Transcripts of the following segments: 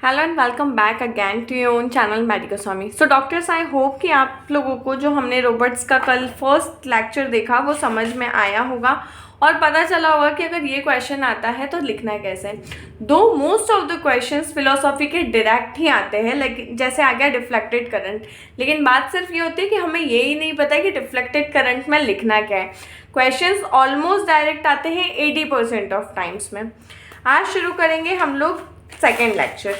Hello and welcome back again to your own channel medico Swami. So doctors, I hope कि आप लोगों को जो हमने रोबोट्स का कल फर्स्ट लेक्चर देखा वो समझ में आया होगा और पता चला होगा कि अगर ये क्वेश्चन आता है तो लिखना कैसे। दो most of the questions philosophy के डायरेक्ट ही आते हैं, लेकिन जैसे आ गया डिफ्लेक्टेड करंट, लेकिन बात सिर्फ ये होती है कि हमें ये ही नहीं पता है कि डिफ्लेक्टेड करंट में लिखना क्या है। क्वेश्चंस ऑलमोस्ट डायरेक्ट आते हैं 80% ऑफ टाइम्स में। आज शुरू करेंगे हम लोग second lecture,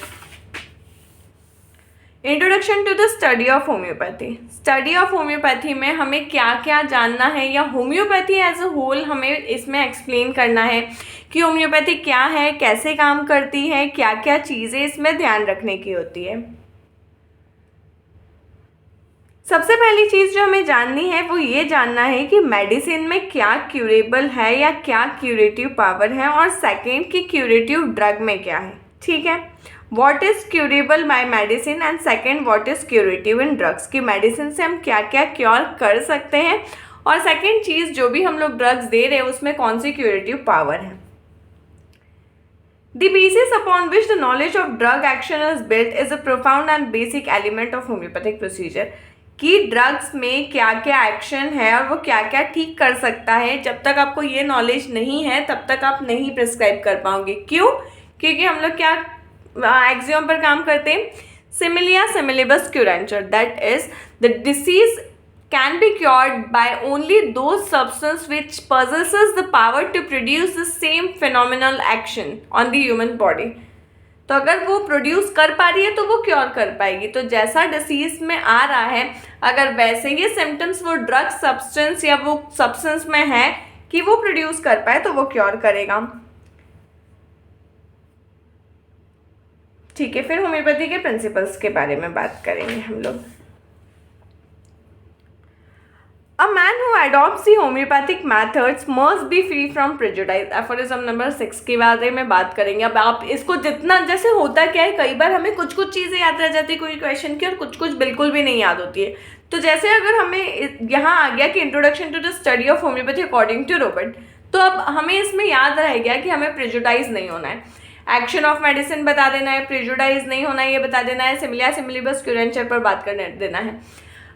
introduction to the study of homeopathy. Study of homeopathy में हमें क्या क्या जानना है, या होम्योपैथी एज अ होल हमें इसमें एक्सप्लेन करना है कि होम्योपैथी क्या है, कैसे काम करती है, क्या क्या चीज़ें इसमें ध्यान रखने की होती है। सबसे पहली चीज़ जो हमें जाननी है वो ये जानना है कि मेडिसिन में क्या क्यूरेबल है या क्या क्यूरेटिव पावर है, और सेकेंड कि क्यूरेटिव ड्रग में क्या है। ठीक है, what is curable by medicine and second what is curative in drugs, कि मेडिसिन से हम क्या क्या क्योर कर सकते हैं, और सेकेंड चीज़ जो भी हम लोग ड्रग्स दे रहे हैं उसमें कौन सी क्यूरेटिव पावर है। The basis upon which the knowledge of drug action is built is a profound and basic element of homeopathic procedure. कि ड्रग्स में क्या क्या एक्शन है और वो क्या क्या ठीक कर सकता है, जब तक आपको ये नॉलेज नहीं है तब तक आप नहीं प्रिस्क्राइब कर पाओगे। क्यों? क्योंकि हम लोग क्या एक्सियम पर काम करते हैं, सिमिलिया सिमिलिबस क्यूरेंचर, that is the disease can be cured by only those substance which possesses the power to produce the same phenomenal action on the human body. तो अगर वो प्रोड्यूस कर पा रही है तो वो क्योर कर पाएगी। तो जैसा डिसीज में आ रहा है, अगर वैसे ही सिम्टम्स वो ड्रग सब्सटेंस या वो सब्सटेंस में है कि वो प्रोड्यूस कर पाए तो वो क्योर करेगा। ठीक है, फिर होम्योपैथी के प्रिंसिपल्स के बारे में बात करेंगे हम लोग। A man who adopts the homeopathic methods must be free from prejudice. Aphorism number 6 के बारे में बात करेंगे। अब आप इसको जितना, जैसे होता क्या है, कई बार हमें कुछ कुछ चीज़ें याद रह जाती है कोई क्वेश्चन की, और कुछ कुछ बिल्कुल भी नहीं याद होती है। तो जैसे अगर हमें यहाँ आ गया कि introduction to the study of homeopathy according to Robert, तो अब हमें इसमें याद रह गया कि हमें प्रेजुडाइज नहीं होना है, एक्शन ऑफ मेडिसिन बता देना है, प्रेजुडाइज नहीं होना है ये बता देना है, सिमिलिया सिमिलिबस क्यूरेंचर पर बात करने देना है।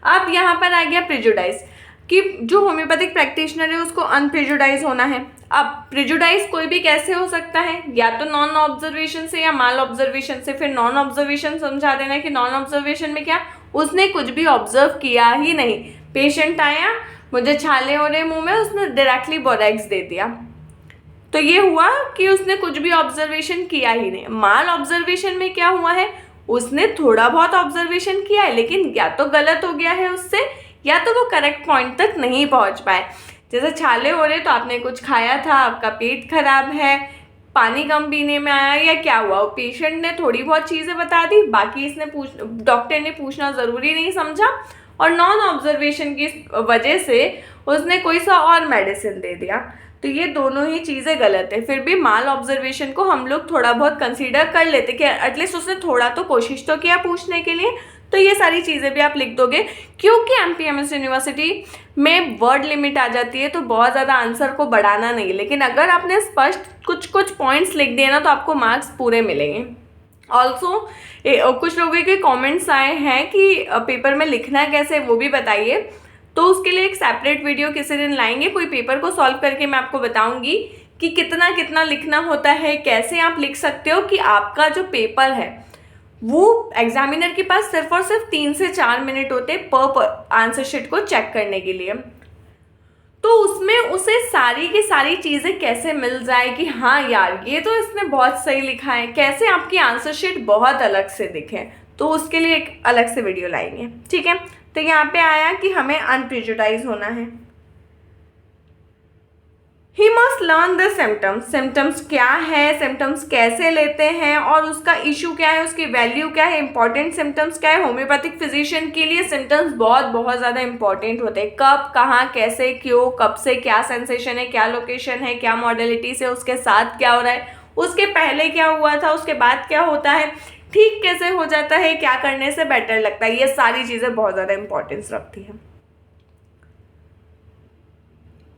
अब यहाँ पर आ गया प्रेजुडाइज, कि जो होम्योपैथिक प्रैक्टिशनर है उसको अनप्रेजुडाइज होना है। अब प्रेजुडाइज कोई भी कैसे हो सकता है, या तो नॉन ऑब्जर्वेशन से या माल ऑब्जर्वेशन से। फिर नॉन ऑब्जर्वेशन समझा देना है कि नॉन ऑब्जर्वेशन में क्या, उसने कुछ भी ऑब्जर्व किया ही नहीं। पेशेंट आया, मुझे छाले हो रहे मुंह में, उसने डायरेक्टली बोरेक्स दे दिया, तो ये हुआ कि उसने कुछ भी ऑब्जर्वेशन किया ही नहीं। माल ऑब्जर्वेशन में क्या हुआ है, उसने थोड़ा बहुत ऑब्जर्वेशन किया है लेकिन या तो गलत हो गया है उससे, या तो वो करेक्ट पॉइंट तक नहीं पहुंच पाए। जैसे छाले हो रहे तो आपने कुछ खाया था, आपका पेट खराब है, पानी कम पीने में आया, या क्या हुआ, पेशेंट ने थोड़ी बहुत चीज़ें बता दी, बाकी इसने डॉक्टर ने पूछना ज़रूरी नहीं समझा, और नॉन ऑब्जर्वेशन की वजह से उसने कोई सा और मेडिसिन दे दिया। तो ये दोनों ही चीज़ें गलत है। फिर भी माल ऑब्जर्वेशन को हम लोग थोड़ा बहुत कंसीडर कर लेते कि एटलीस्ट उसने थोड़ा तो कोशिश तो किया पूछने के लिए। तो ये सारी चीज़ें भी आप लिख दोगे, क्योंकि एमपीएमएस यूनिवर्सिटी में वर्ड लिमिट आ जाती है, तो बहुत ज़्यादा आंसर को बढ़ाना नहीं। लेकिन अगर आपने स्पष्ट कुछ कुछ पॉइंट्स लिख दिए ना तो आपको मार्क्स पूरे मिलेंगे। ऑल्सो कुछ लोगों के कमेंट्स आए हैं कि पेपर में लिखना कैसे, वो भी बताइए। तो उसके लिए एक सेपरेट वीडियो किसी दिन लाएंगे, कोई पेपर को सॉल्व करके मैं आपको बताऊंगी कि कितना कितना लिखना होता है, कैसे आप लिख सकते हो कि आपका जो पेपर है वो एग्जामिनर के पास सिर्फ और सिर्फ 3 से 4 मिनट होते पर आंसर शीट को चेक करने के लिए। तो उसमें उसे सारी की सारी चीज़ें कैसे मिल जाए कि हाँ यार ये तो इसने बहुत सही लिखा है, कैसे आपकी आंसर शीट बहुत अलग से दिखे, तो उसके लिए एक अलग से वीडियो लाएंगे। ठीक है, तो यहाँ पे आया कि हमें अनप्रेजुडाइज होना है। He must learn the symptoms, symptoms क्या है, सिम्टम्स कैसे लेते हैं, और उसका इशू क्या है, उसकी वैल्यू क्या है, इंपॉर्टेंट सिम्टम्स क्या है। होम्योपैथिक फिजिशियन के लिए सिम्टम्स बहुत बहुत ज़्यादा इंपॉर्टेंट होते हैं। कब, कहाँ, कैसे, क्यों, कब से क्या सेंसेशन है, क्या लोकेशन है, क्या मॉडलिटी से, उसके साथ क्या हो रहा है, उसके पहले क्या हुआ था, उसके बाद क्या होता है, ठीक कैसे हो जाता है, क्या करने से बेटर लगता है, ये सारी चीज़ें बहुत ज़्यादा इंपॉर्टेंस रखती हैं।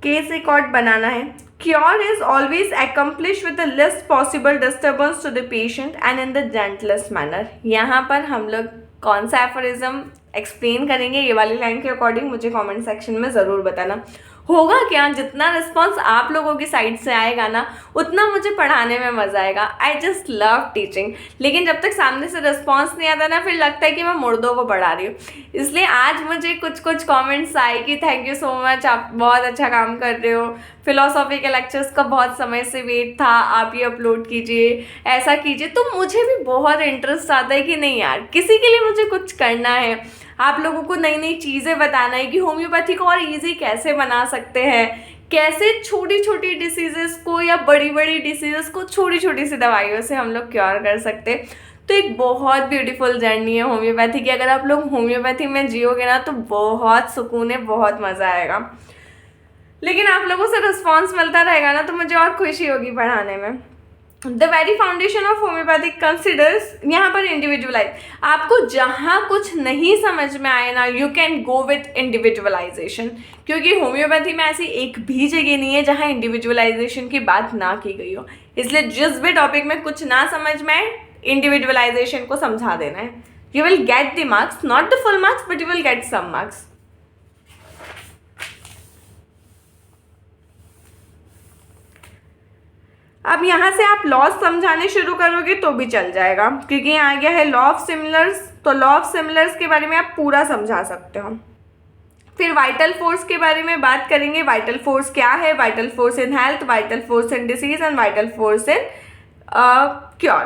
केस रिकॉर्ड बनाना है। Cure is always accomplish with the least possible disturbance to the patient and in the gentlest manner. यहाँ पर हम लोग कौन सा एफोरिज्म एक्सप्लेन करेंगे ये वाली लाइन के अकॉर्डिंग मुझे कमेंट सेक्शन में ज़रूर बताना। होगा क्या, जितना रिस्पॉन्स आप लोगों की साइड से आएगा ना उतना मुझे पढ़ाने में मज़ा आएगा। I just love teaching. लेकिन जब तक सामने से रिस्पॉन्स नहीं आता ना फिर लगता है कि मैं मुर्दों को पढ़ा रही हूँ। इसलिए आज मुझे कुछ कुछ कमेंट्स आए कि थैंक यू सो मच, आप बहुत अच्छा काम कर रहे हो, फिलोसॉफी के लेक्चर्स का बहुत समय से वेट था, आप ये अपलोड कीजिए, ऐसा कीजिए। तो मुझे भी बहुत इंटरेस्ट आता है कि नहीं यार, किसी के लिए मुझे कुछ करना है, आप लोगों को नई नई चीज़ें बताना है कि होम्योपैथी को और इजी कैसे बना सकते हैं, कैसे छोटी छोटी डिसीजेस को या बड़ी बड़ी डिसीजेस को छोटी छोटी सी दवाइयों से हम लोग क्योर कर सकते हैं। तो एक बहुत ब्यूटीफुल जर्नी है होम्योपैथी की। अगर आप लोग होम्योपैथी में जियोगे ना तो बहुत सुकून है, बहुत मज़ा आएगा। लेकिन आप लोगों से रिस्पॉन्स मिलता रहेगा ना तो मुझे और खुशी होगी पढ़ाने में। The very foundation of homeopathic considers, यहाँ पर इंडिविजुअलाइज। आपको जहाँ कुछ नहीं समझ में आए ना you can go with individualisation, क्योंकि होम्योपैथी में ऐसी एक भी जगह नहीं है जहाँ इंडिविजुअलाइजेशन की बात ना की गई हो। इसलिए जिस भी टॉपिक में कुछ ना समझ में आए इंडिविजुअलाइजेशन को समझा देना है। You will get the marks, not the full marks but you will get some marks. अब यहाँ से आप लॉज समझाने शुरू करोगे तो भी चल जाएगा, क्योंकि यहाँ आ गया है लॉ ऑफ सिमिलर्स। तो लॉ ऑफ सिमिलर्स के बारे में आप पूरा समझा सकते हो। फिर वाइटल फोर्स के बारे में बात करेंगे। वाइटल फोर्स क्या है, vital force in health, vital force in disease and vital force in cure.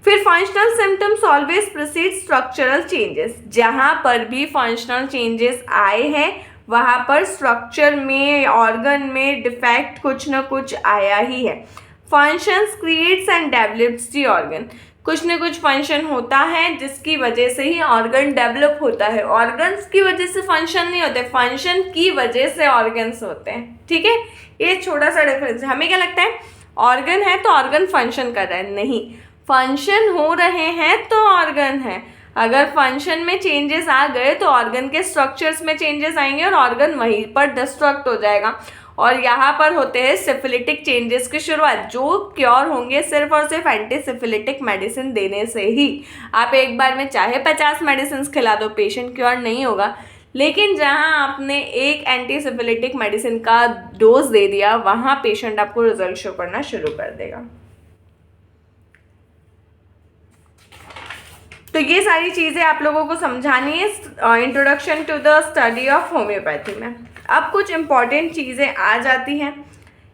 फिर functional symptoms always precede structural changes. जहाँ पर भी फंक्शनल चेंजेस आए हैं वहाँ पर स्ट्रक्चर में, ऑर्गन में डिफेक्ट कुछ ना कुछ आया ही है। Functions creates and develops the organ. कुछ न कुछ फंक्शन होता है जिसकी वजह से ही ऑर्गन डेवलप होता है। ऑर्गन्स की वजह से फंक्शन नहीं होते, फंक्शन की वजह से ऑर्गन्स होते हैं। ठीक है, ये छोटा सा डिफरेंस है। हमें क्या लगता है ऑर्गन है तो ऑर्गन फंक्शन कर रहा है, नहीं, फंक्शन हो रहे हैं तो ऑर्गन है। अगर फंक्शन में चेंजेस आ गए तो ऑर्गन के स्ट्रक्चर्स में चेंजेस आएंगे और ऑर्गन वहीं पर डिस्ट्रक्ट हो जाएगा। और यहाँ पर होते हैं सिफिलिटिक चेंजेस की शुरुआत, जो क्योर होंगे सिर्फ और सिर्फ एंटीसिफिलिटिक मेडिसिन देने से ही। आप एक बार में चाहे 50 मेडिसिन खिला दो, पेशेंट क्योर नहीं होगा। लेकिन जहाँ आपने एक एंटीसिफिलिटिक मेडिसिन का डोज दे दिया वहाँ पेशेंट आपको रिजल्ट शो करना शुरू कर देगा। तो ये सारी चीज़ें आप लोगों को समझानी है introduction to the study of homeopathy में। अब कुछ इंपॉर्टेंट चीज़ें आ जाती हैं।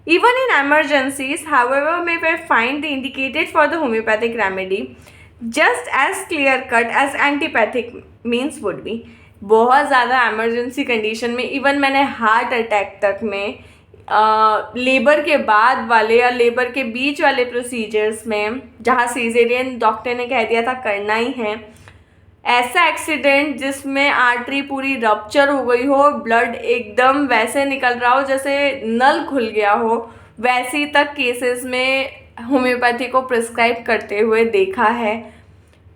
Even in emergencies however may we find the indicated for the homeopathic remedy just as clear cut as antipathic means would be. बहुत ज़्यादा एमरजेंसी कंडीशन में, इवन मैंने हार्ट अटैक तक में, लेबर के बाद वाले या लेबर के बीच वाले प्रोसीजर्स में जहाँ सीजेरियन डॉक्टर ने कह दिया था करना ही है, ऐसा एक्सीडेंट जिसमें आर्टरी पूरी रप्चर हो गई हो, ब्लड एकदम वैसे निकल रहा हो जैसे नल खुल गया हो, वैसी तक केसेस में होम्योपैथी को प्रिस्क्राइब करते हुए देखा है।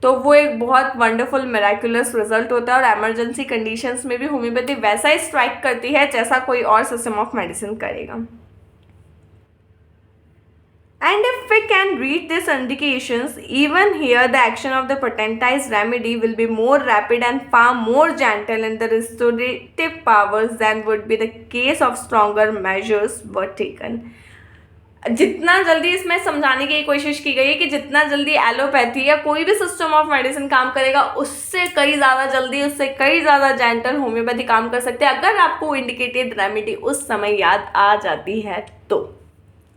तो वो एक बहुत वंडरफुल मिराकुलस रिजल्ट होता है। और एमरजेंसी कंडीशंस में भी होम्योपैथी वैसा ही स्ट्राइक करती है जैसा कोई और सिस्टम ऑफ मेडिसिन करेगा। And if we can read these indications, even here the action of the patentized remedy will be more rapid and far more gentle in the restorative powers than would be the case of stronger measures were taken. जितना जल्दी इसमें समझाने की कोशिश की गई है कि जितना जल्दी एलोपैथी या कोई भी सिस्टम ऑफ मेडिसिन काम करेगा उससे कई ज़्यादा जल्दी, उससे कई ज़्यादा जेंटल होम्योपैथी काम कर सकते हैं, अगर आपको इंडिकेटेड रेमेडी उस समय याद आ जाती है तो।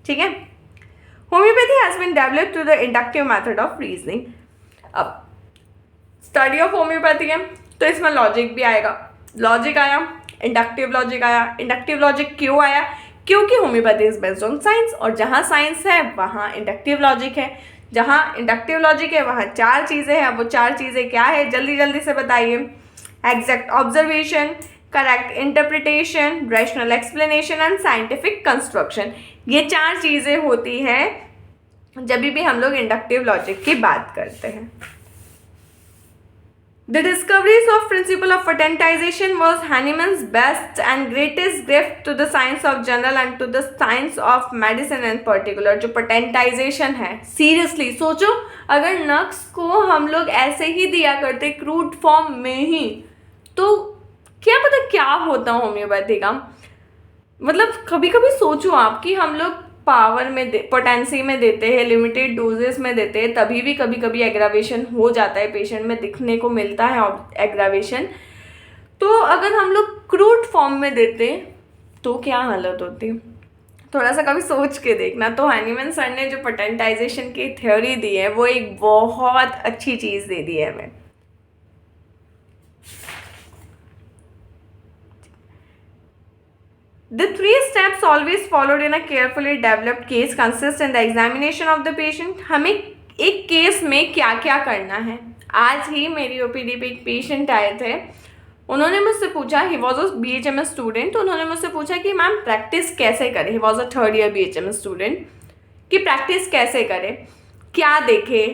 ठीक है, homeopathy has been developed through the inductive method of reasoning. अब स्टडी ऑफ होम्योपैथी है तो इसमें लॉजिक भी आएगा। लॉजिक आया, इंडक्टिव लॉजिक आया। इंडक्टिव लॉजिक क्यों आया? क्योंकि homeopathy is based on science, और जहाँ साइंस है वहाँ इंडक्टिव लॉजिक है। जहाँ इंडक्टिव लॉजिक है वहाँ 4 चीज़ें हैं। वो 4 चीज़ें क्या है जल्दी जल्दी से बताइए। Exact observation, correct interpretation, rational explanation and scientific construction. ये 4 चीज़ें होती हैं जब भी हम लोग इंडक्टिव लॉजिक की बात करते हैं। The discoveries of principle of potentization was Hahnemann's best and greatest gift to the science of general and to the science of medicine in particular. जो potentization है, seriously सोचो अगर नक्स को हम लोग ऐसे ही दिया करते क्रूड फॉर्म में ही, तो क्या पता क्या होता होम्योपैथी का। मतलब कभी कभी सोचो आप कि हम लोग पावर में पोटेंसी में देते हैं, लिमिटेड डोजेस में देते हैं, तभी भी कभी कभी एग्रावेशन हो जाता है, पेशेंट में दिखने को मिलता है एग्रावेशन। तो अगर हम लोग क्रूड फॉर्म में देते तो क्या हालत होती, थोड़ा सा कभी सोच के देखना। तो हैनीमैन सर ने जो पोटेंटाइजेशन की थ्योरी दी है वो एक बहुत अच्छी चीज़ दे दी है हमें। The three steps always followed in a carefully developed case consist in the examination of the patient। हमें एक केस में क्या क्या करना है। आज ही मेरी ओपीडी पे एक पेशेंट आए थे, उन्होंने मुझसे पूछा, he was a BHMS student, उन्होंने मुझसे पूछा कि मैम प्रैक्टिस कैसे करें। He was a 3rd year BHMS student, कि प्रैक्टिस कैसे करें, क्या देखे,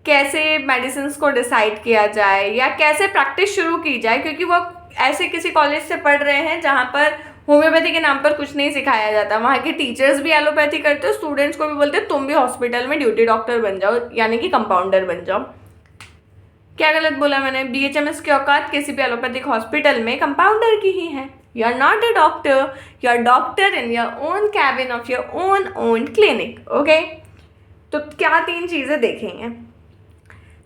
कैसे मेडिसिन को डिसाइड किया जाए या कैसे प्रैक्टिस शुरू की जाए, क्योंकि वो ऐसे किसी कॉलेज से पढ़ रहे हैं जहाँ पर होम्योपैथी के नाम पर कुछ नहीं सिखाया जाता। वहाँ के टीचर्स भी एलोपैथी करते हो, स्टूडेंट्स को भी बोलते तुम भी हॉस्पिटल में ड्यूटी डॉक्टर बन जाओ, यानी कि कंपाउंडर बन जाओ। क्या गलत बोला मैंने? BHMS की औकात किसी भी एलोपैथिक हॉस्पिटल में कंपाउंडर की ही है। You are not a doctor, you are doctor in your own cabin of your own clinic. Okay, तो क्या 3 चीज़ें देखेंगे।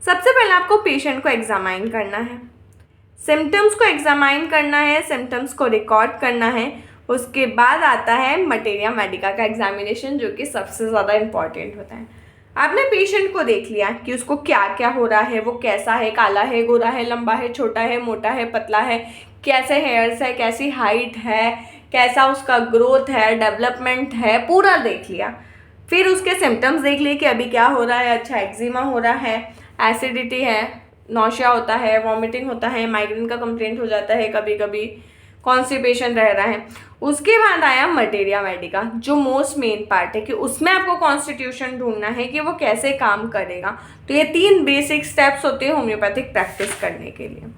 सबसे पहले आपको पेशेंट को एग्जामाइन करना है, सिम्टम्स को एग्जामाइन करना है, सिम्टम्स को रिकॉर्ड करना है। उसके बाद आता है मटेरिया मेडिका का एग्जामिनेशन, जो कि सबसे ज़्यादा इम्पॉर्टेंट होता है। आपने पेशेंट को देख लिया कि उसको क्या क्या हो रहा है, वो कैसा है, काला है, गोरा है, लंबा है, छोटा है, मोटा है, पतला है, कैसे हेयर्स है, कैसी हाइट है, कैसा उसका ग्रोथ है, डेवलपमेंट है, पूरा देख लिया। फिर उसके सिम्टम्स देख लिए कि अभी क्या हो रहा है। अच्छा, एक्जिमा हो रहा है, एसिडिटी है, नौशिया होता है, वॉमिटिंग होता है, माइग्रेन का कंप्लेंट हो जाता है, कभी कभी कॉन्स्टिपेशन रह रहा है। उसके बाद आया मटेरिया मेडिका, जो मोस्ट मेन पार्ट है कि उसमें आपको कॉन्स्टिट्यूशन ढूंढना है कि वो कैसे काम करेगा। तो ये 3 बेसिक स्टेप्स होते हैं होम्योपैथिक प्रैक्टिस करने के लिए।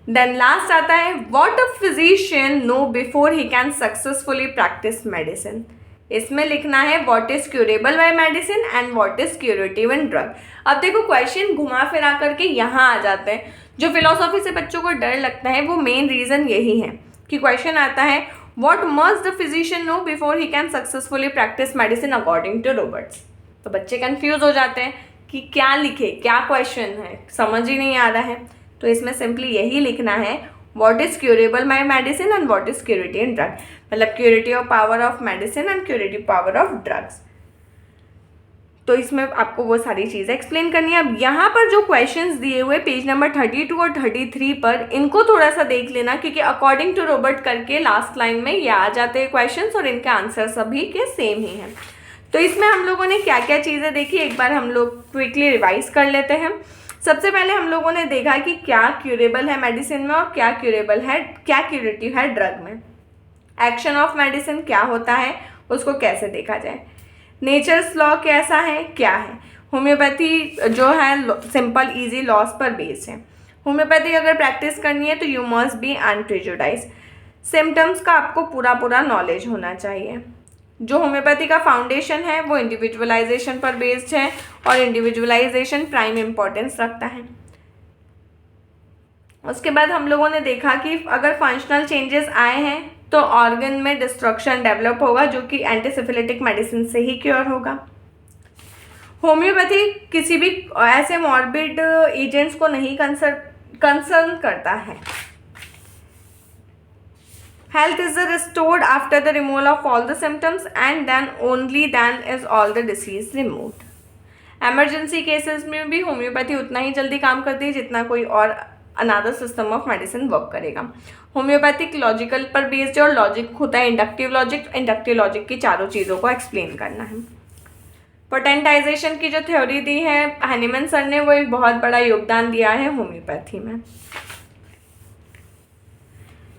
देन लास्ट आता है what a physician know before he can successfully practise medicine. इसमें लिखना है what is curable by medicine and what is curative in drug. अब देखो क्वेश्चन घुमा फिरा करके यहाँ आ जाते हैं। जो फिलोसॉफी से बच्चों को डर लगता है वो मेन रीज़न यही है कि क्वेश्चन आता है what must the physician know before he can successfully practise medicine according to Roberts. तो बच्चे कंफ्यूज हो जाते हैं कि क्या लिखे, क्या क्वेश्चन है, समझ ही नहीं आ रहा है। तो इसमें सिंपली यही लिखना है what is curable by medicine and what is curative in drug, मतलब curative power of medicine and curative power of drugs. तो इसमें आपको वो सारी चीज़ें एक्सप्लेन करनी है। अब यहाँ पर जो क्वेश्चंस दिए हुए पेज नंबर 32 और 33 पर, इनको थोड़ा सा देख लेना, क्योंकि अकॉर्डिंग टू रॉबर्ट करके लास्ट लाइन में ये आ जाते हैं क्वेश्चंस और इनके आंसर सभी के सेम ही हैं। तो इसमें हम लोगों ने क्या क्या चीज़ें देखी, एक बार हम लोग क्विकली रिवाइज कर लेते हैं। सबसे पहले हम लोगों ने देखा कि क्या क्यूरेबल है मेडिसिन में और क्या क्यूरेबल है, क्या क्यूरेटिव है ड्रग में। एक्शन ऑफ मेडिसिन क्या होता है, उसको कैसे देखा जाए। नेचर्स लॉ कैसा है, क्या है। होम्योपैथी जो है सिंपल इजी लॉस पर बेस्ड है। होम्योपैथी अगर प्रैक्टिस करनी है तो यू मस्ट बी अनप्रेजुडाइज। सिम्टम्स का आपको पूरा नॉलेज होना चाहिए। जो होम्योपैथी का फाउंडेशन है वो इंडिविजुअलाइजेशन पर बेस्ड है और इंडिविजुअलाइजेशन प्राइम इम्पोर्टेंस रखता है। उसके बाद हम लोगों ने देखा कि अगर फंक्शनल चेंजेस आए हैं तो ऑर्गन में डिस्ट्रक्शन डेवलप होगा, जो कि एंटीसिफिलिटिक मेडिसिन से ही क्योर होगा। होम्योपैथी किसी भी ऐसे मॉर्बिड एजेंट्स को नहीं कंसर्न करता है। Health is restored after the removal of all the symptoms and then only then is all the disease removed. Emergency cases में भी होम्योपैथी उतना ही जल्दी काम करती है जितना कोई और another system of medicine work करेगा। होम्योपैथिक लॉजिकल पर बेस्ड और लॉजिक होता है इंडक्टिव लॉजिक की चारों चीज़ों को एक्सप्लेन करना है। पोटेंटाइजेशन की जो थ्योरी दी है हैनीमैन सर ने, वो एक बहुत बड़ा योगदान दिया है होम्योपैथी में।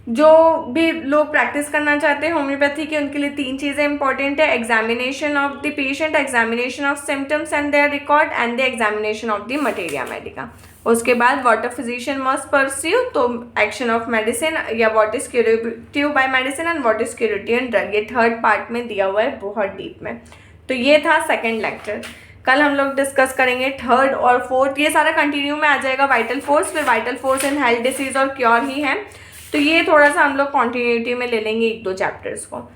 जो भी लोग प्रैक्टिस करना चाहते हैं होम्योपैथी के, उनके लिए 3 चीज़ें इंपॉर्टेंट है: examination of the patient, examination of symptoms and their record, and the examination of the materia medica. उसके बाद what a physician must pursue, तो एक्शन ऑफ मेडिसिन या what is curative by medicine and what is curative in drug. ये third part में दिया हुआ है बहुत डीप में। तो ये था सेकेंड लेक्चर। कल हम लोग डिस्कस करेंगे थर्ड और फोर्थ, ये सारा कंटिन्यू में आ जाएगा। वाइटल फोर्स, फिर vital force in health disease और क्योर ही है, तो ये थोड़ा सा हम लोग कॉन्टिन्यूटी में ले लेंगे 1-2 चैप्टर्स को।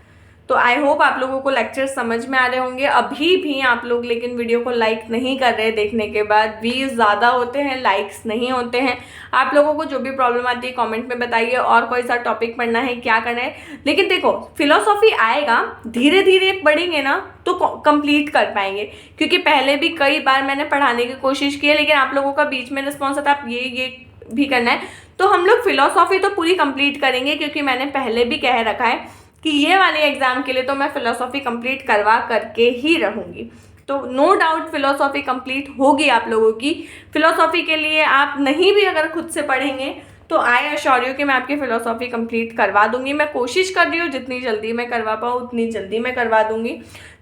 तो आई होप आप लोगों को लेक्चर समझ में आ रहे होंगे। अभी भी आप लोग लेकिन वीडियो को लाइक नहीं कर रहे, देखने के बाद व्यूज़ ज़्यादा होते हैं, लाइक्स नहीं होते हैं। आप लोगों को जो भी प्रॉब्लम आती है कमेंट में बताइए, और कोई सा टॉपिक पढ़ना है, क्या करना है। लेकिन देखो, फिलोसॉफी आएगा, धीरे धीरे पढ़ेंगे ना तो कंप्लीट कर पाएंगे, क्योंकि पहले भी कई बार मैंने पढ़ाने की कोशिश की है, लेकिन आप लोगों का बीच में रिस्पॉन्स आता है आप ये भी करना है। तो हम लोग फिलोसॉफी तो पूरी कंप्लीट करेंगे, क्योंकि मैंने पहले भी कह रखा है कि ये वाले एग्जाम के लिए तो मैं फिलोसॉफी कंप्लीट करवा करके ही रहूँगी। तो नो डाउट फिलोसॉफी कंप्लीट होगी आप लोगों की। फिलोसॉफी के लिए आप नहीं भी अगर खुद से पढ़ेंगे तो आई अश्योर यू कि मैं आपकी फिलोसॉफी कंप्लीट करवा दूंगी। मैं कोशिश कर रही हूँ जितनी जल्दी मैं करवा पाऊँ उतनी जल्दी मैं करवा दूंगी।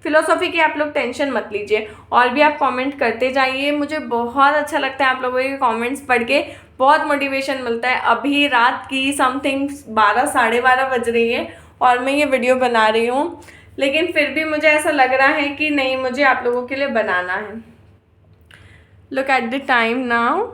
फिलोसॉफी की आप लोग टेंशन मत लीजिए, और भी आप कमेंट करते जाइए। मुझे बहुत अच्छा लगता है आप लोगों के कमेंट्स पढ़ के, बहुत मोटिवेशन मिलता है। अभी रात की समथिंग 12 साढ़े 12 बज रही है और मैं ये वीडियो बना रही हूँ, लेकिन फिर भी मुझे ऐसा लग रहा है कि नहीं, मुझे आप लोगों के लिए बनाना है। Look at the time now,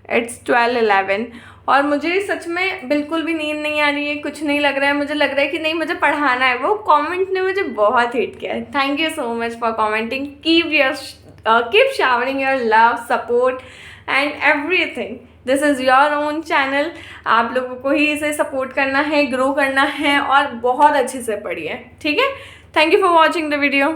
it's 12:11 और मुझे सच में बिल्कुल भी नींद नहीं आ रही है, कुछ नहीं लग रहा है। मुझे लग रहा है कि नहीं, मुझे पढ़ाना है। वो कमेंट ने मुझे बहुत हिट किया है। Thank you so much for commenting. Keep showering your love, support and everything. This is your own channel. आप लोगों को ही इसे सपोर्ट करना है, ग्रो करना है, और बहुत अच्छे से पढ़िए, ठीक है। Thank you for watching the video.